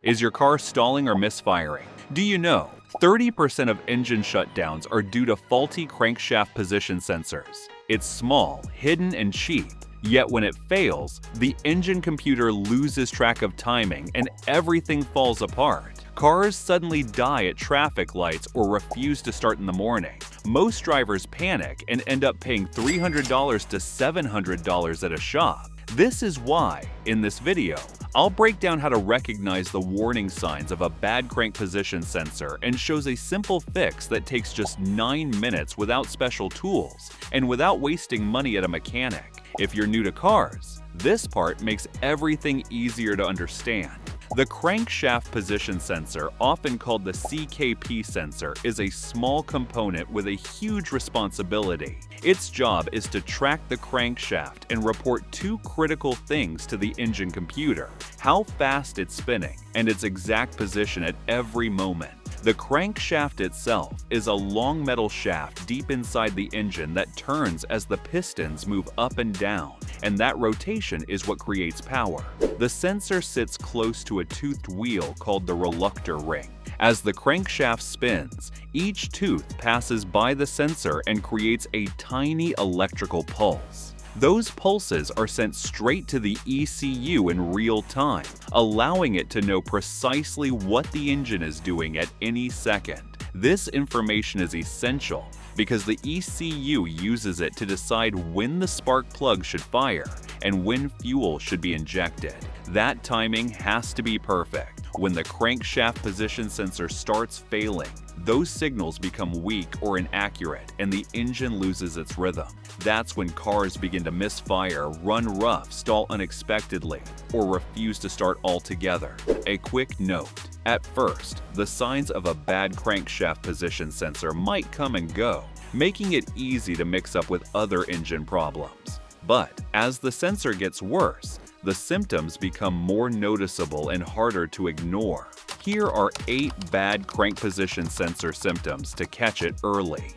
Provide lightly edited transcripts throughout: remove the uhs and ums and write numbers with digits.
Is your car stalling or misfiring? Do you know 30% of engine shutdowns are due to faulty crankshaft position sensors? It's small, hidden, and cheap. Yet when it fails, the engine computer loses track of timing and everything falls apart. Cars suddenly die at traffic lights or refuse to start in the morning. Most drivers panic and end up paying $300 to $700 at a shop. This is why, in this video, I'll break down how to recognize the warning signs of a bad crank position sensor and shows a simple fix that takes just 9 minutes without special tools and without wasting money at a mechanic. If you're new to cars, this part makes everything easier to understand. The crankshaft position sensor, often called the CKP sensor, is a small component with a huge responsibility. Its job is to track the crankshaft and report two critical things to the engine computer: how fast it's spinning and its exact position at every moment. The crankshaft itself is a long metal shaft deep inside the engine that turns as the pistons move up and down, and that rotation is what creates power. The sensor sits close to a toothed wheel called the reluctor ring. As the crankshaft spins, each tooth passes by the sensor and creates a tiny electrical pulse. Those pulses are sent straight to the ECU in real time, allowing it to know precisely what the engine is doing at any second. This information is essential because the ECU uses it to decide when the spark plug should fire and when fuel should be injected. That timing has to be perfect. When the crankshaft position sensor starts failing, those signals become weak or inaccurate and the engine loses its rhythm. That's when cars begin to misfire, run rough, stall unexpectedly, or refuse to start altogether. A quick note: at first, the signs of a bad crankshaft position sensor might come and go, making it easy to mix up with other engine problems. But as the sensor gets worse, the symptoms become more noticeable and harder to ignore. Here are 8 bad crank position sensor symptoms to catch it early.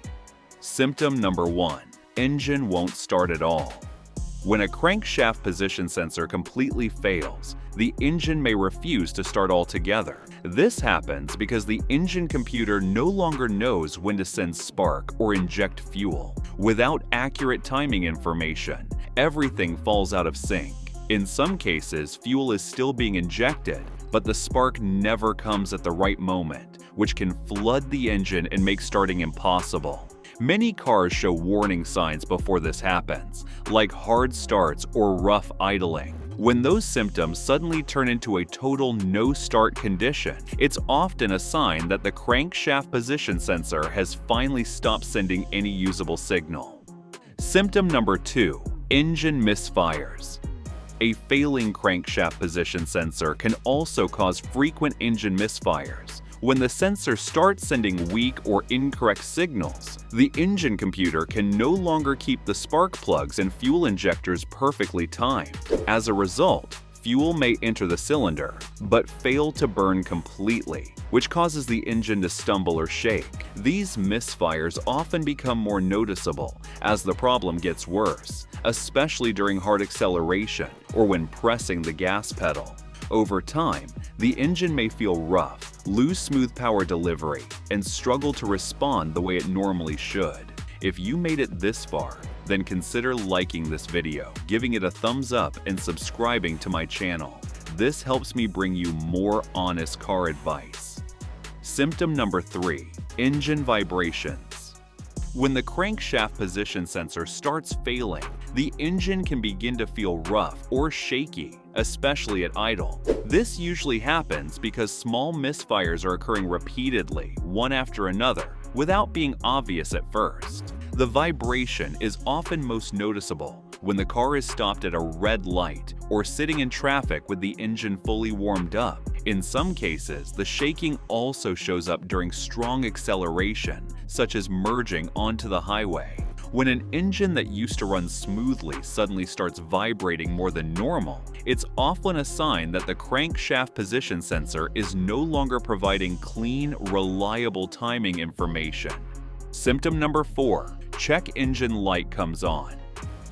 Symptom number 1. Engine won't start at all. When a crankshaft position sensor completely fails, the engine may refuse to start altogether. This happens because the engine computer no longer knows when to send spark or inject fuel. Without accurate timing information, everything falls out of sync. In some cases, fuel is still being injected, but the spark never comes at the right moment, which can flood the engine and make starting impossible. Many cars show warning signs before this happens, like hard starts or rough idling. When those symptoms suddenly turn into a total no-start condition, it's often a sign that the crankshaft position sensor has finally stopped sending any usable signal. Symptom number 2. Engine misfires. A failing crankshaft position sensor can also cause frequent engine misfires. When the sensor starts sending weak or incorrect signals, the engine computer can no longer keep the spark plugs and fuel injectors perfectly timed. As a result, fuel may enter the cylinder, but fail to burn completely, which causes the engine to stumble or shake. These misfires often become more noticeable as the problem gets worse, especially during hard acceleration or when pressing the gas pedal. Over time, the engine may feel rough, lose smooth power delivery, and struggle to respond the way it normally should. If you made it this far, then consider liking this video, giving it a thumbs up, and subscribing to my channel. This helps me bring you more honest car advice. Symptom number 3. Engine vibrations. When the crankshaft position sensor starts failing, the engine can begin to feel rough or shaky, especially at idle. This usually happens because small misfires are occurring repeatedly, one after another, without being obvious at first. The vibration is often most noticeable when the car is stopped at a red light or sitting in traffic with the engine fully warmed up. In some cases, the shaking also shows up during strong acceleration, such as merging onto the highway. When an engine that used to run smoothly suddenly starts vibrating more than normal, it's often a sign that the crankshaft position sensor is no longer providing clean, reliable timing information. Symptom number 4. Check engine light comes on.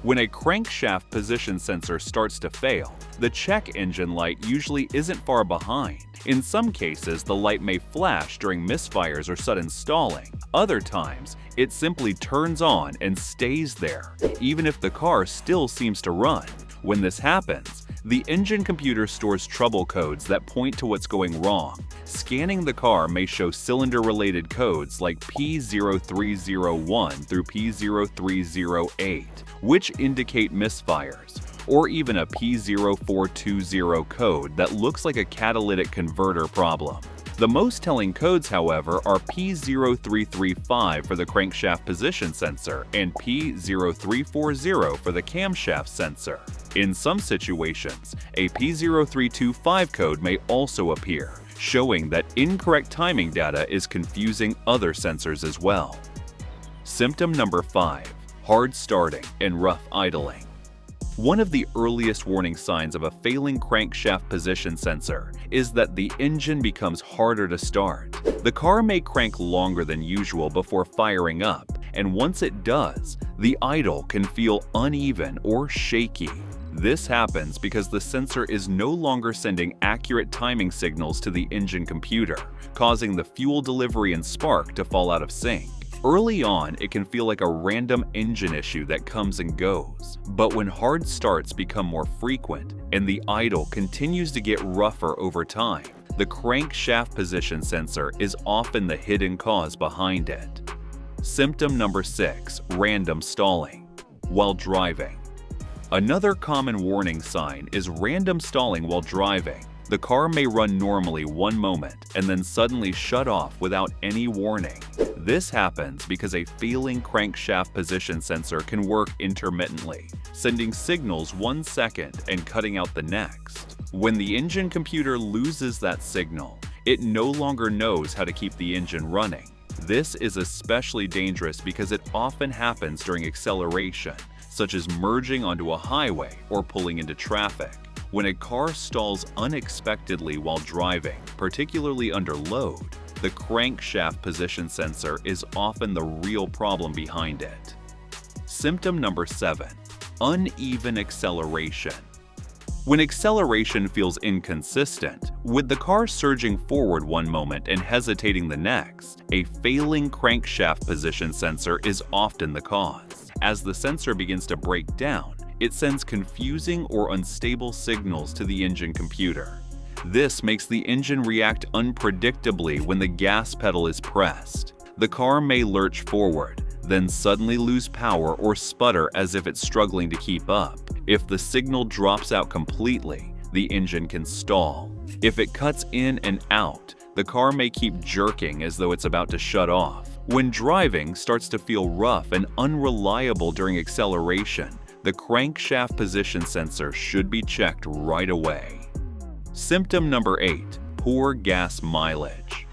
When a crankshaft position sensor starts to fail, the check engine light usually isn't far behind. In some cases, the light may flash during misfires or sudden stalling. Other times, it simply turns on and stays there, even if the car still seems to run. When this happens, the engine computer stores trouble codes that point to what's going wrong. Scanning the car may show cylinder-related codes like P0301 through P0308, which indicate misfires, or even a P0420 code that looks like a catalytic converter problem. The most telling codes, however, are P0335 for the crankshaft position sensor and P0340 for the camshaft sensor. In some situations, a P0325 code may also appear, showing that incorrect timing data is confusing other sensors as well. Symptom number 5. Hard starting and rough idling. One of the earliest warning signs of a failing crankshaft position sensor is that the engine becomes harder to start. The car may crank longer than usual before firing up, and once it does, the idle can feel uneven or shaky. This happens because the sensor is no longer sending accurate timing signals to the engine computer, causing the fuel delivery and spark to fall out of sync. Early on, it can feel like a random engine issue that comes and goes, but when hard starts become more frequent and the idle continues to get rougher over time, the crankshaft position sensor is often the hidden cause behind it. Symptom number 6. Random stalling while driving. Another common warning sign is random stalling while driving. The car may run normally one moment and then suddenly shut off without any warning. This happens because a failing crankshaft position sensor can work intermittently, sending signals 1 second and cutting out the next. When the engine computer loses that signal, it no longer knows how to keep the engine running. This is especially dangerous because it often happens during acceleration, such as merging onto a highway or pulling into traffic. When a car stalls unexpectedly while driving, particularly under load, the crankshaft position sensor is often the real problem behind it. Symptom number 7. Uneven acceleration. When acceleration feels inconsistent, with the car surging forward one moment and hesitating the next, a failing crankshaft position sensor is often the cause. As the sensor begins to break down, it sends confusing or unstable signals to the engine computer. This makes the engine react unpredictably when the gas pedal is pressed. The car may lurch forward, then suddenly lose power or sputter as if it's struggling to keep up. If the signal drops out completely, the engine can stall. If it cuts in and out, the car may keep jerking as though it's about to shut off. When driving starts to feel rough and unreliable during acceleration, the crankshaft position sensor should be checked right away. Symptom number 8. Poor gas mileage.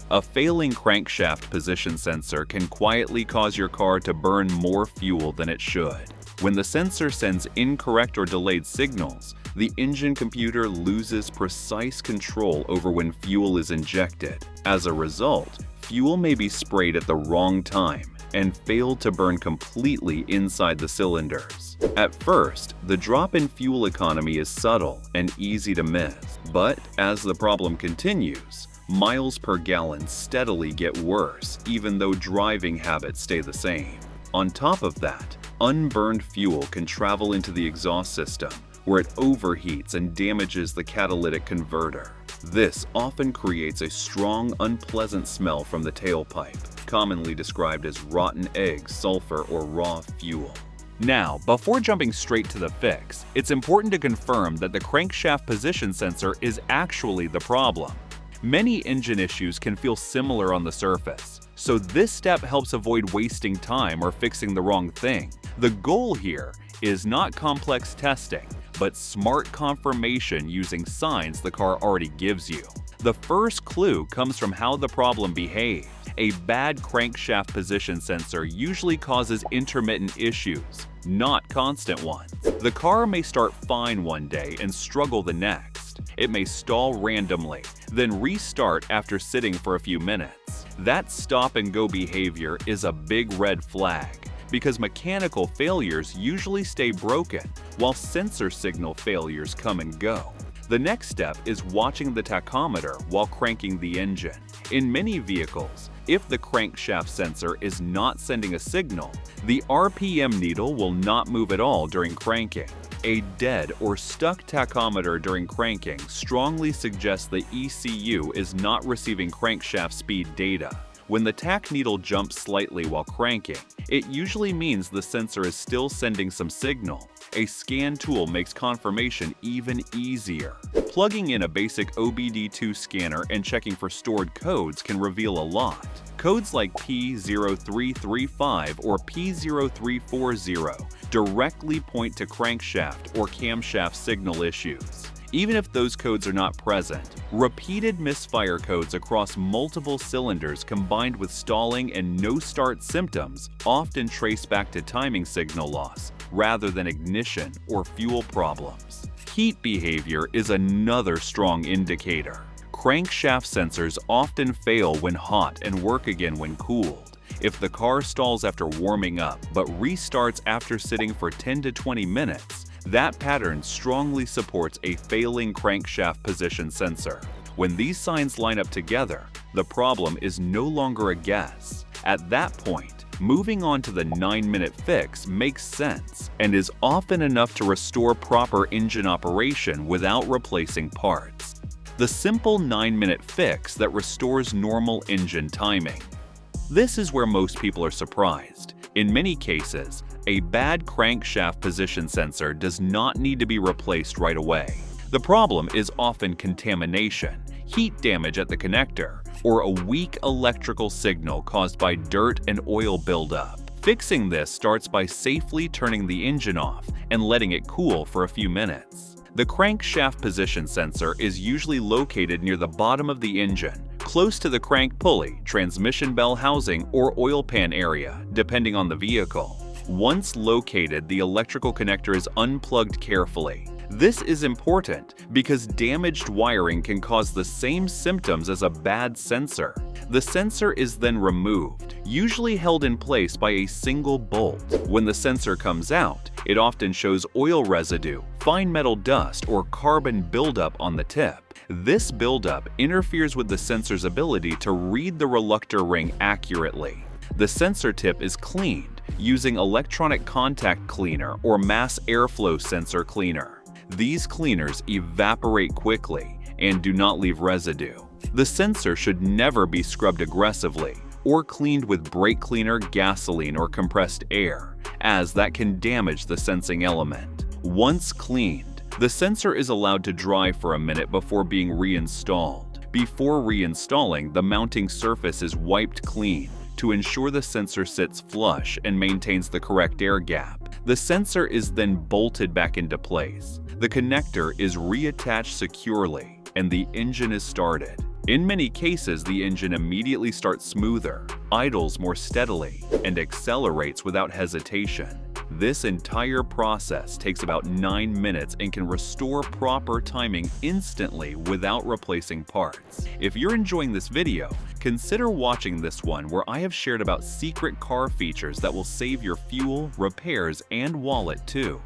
A failing crankshaft position sensor can quietly cause your car to burn more fuel than it should. When the sensor sends incorrect or delayed signals, the engine computer loses precise control over when fuel is injected. As a result, fuel may be sprayed at the wrong time and fail to burn completely inside the cylinders. At first, the drop in fuel economy is subtle and easy to miss, but as the problem continues, miles per gallon steadily get worse even though driving habits stay the same. On top of that, unburned fuel can travel into the exhaust system, where it overheats and damages the catalytic converter. This often creates a strong, unpleasant smell from the tailpipe, commonly described as rotten eggs, sulfur, or raw fuel. Now, before jumping straight to the fix, it's important to confirm that the crankshaft position sensor is actually the problem. Many engine issues can feel similar on the surface, so this step helps avoid wasting time or fixing the wrong thing. The goal here is not complex testing, but smart confirmation using signs the car already gives you. The first clue comes from how the problem behaves. A bad crankshaft position sensor usually causes intermittent issues, not constant ones. The car may start fine one day and struggle the next. It may stall randomly, then restart after sitting for a few minutes. That stop-and-go behavior is a big red flag. because mechanical failures usually stay broken while sensor signal failures come and go. The next step is watching the tachometer while cranking the engine. In many vehicles, if the crankshaft sensor is not sending a signal, the RPM needle will not move at all during cranking. A dead or stuck tachometer during cranking strongly suggests the ECU is not receiving crankshaft speed data. When the tach needle jumps slightly while cranking, it usually means the sensor is still sending some signal. A scan tool makes confirmation even easier. Plugging in a basic OBD2 scanner and checking for stored codes can reveal a lot. Codes like P0335 or P0340 directly point to crankshaft or camshaft signal issues. Even if those codes are not present, repeated misfire codes across multiple cylinders combined with stalling and no-start symptoms often trace back to timing signal loss rather than ignition or fuel problems. Heat behavior is another strong indicator. Crankshaft sensors often fail when hot and work again when cooled. If the car stalls after warming up but restarts after sitting for 10 to 20 minutes, that pattern strongly supports a failing crankshaft position sensor. When these signs line up together, the problem is no longer a guess. At that point, moving on to the 9-minute fix makes sense and is often enough to restore proper engine operation without replacing parts. The simple 9-minute fix that restores normal engine timing. This is where most people are surprised. In many cases, a bad crankshaft position sensor does not need to be replaced right away. The problem is often contamination, heat damage at the connector, or a weak electrical signal caused by dirt and oil buildup. Fixing this starts by safely turning the engine off and letting it cool for a few minutes. The crankshaft position sensor is usually located near the bottom of the engine, close to the crank pulley, transmission bell housing, or oil pan area, depending on the vehicle. Once located, the electrical connector is unplugged carefully. This is important because damaged wiring can cause the same symptoms as a bad sensor. The sensor is then removed, usually held in place by a single bolt. When the sensor comes out, it often shows oil residue, fine metal dust, or carbon buildup on the tip. This buildup interferes with the sensor's ability to read the reluctor ring accurately. The sensor tip is cleaned using electronic contact cleaner or mass airflow sensor cleaner. These cleaners evaporate quickly and do not leave residue. The sensor should never be scrubbed aggressively or cleaned with brake cleaner, gasoline, or compressed air, as that can damage the sensing element. Once cleaned, the sensor is allowed to dry for a minute before being reinstalled. Before reinstalling, the mounting surface is wiped clean to ensure the sensor sits flush and maintains the correct air gap. The sensor is then bolted back into place. The connector is reattached securely, and the engine is started. In many cases, the engine immediately starts smoother, idles more steadily, and accelerates without hesitation. This entire process takes about 9 minutes and can restore proper timing instantly without replacing parts. If you're enjoying this video, consider watching this one where I have shared about secret car features that will save your fuel, repairs, and wallet too.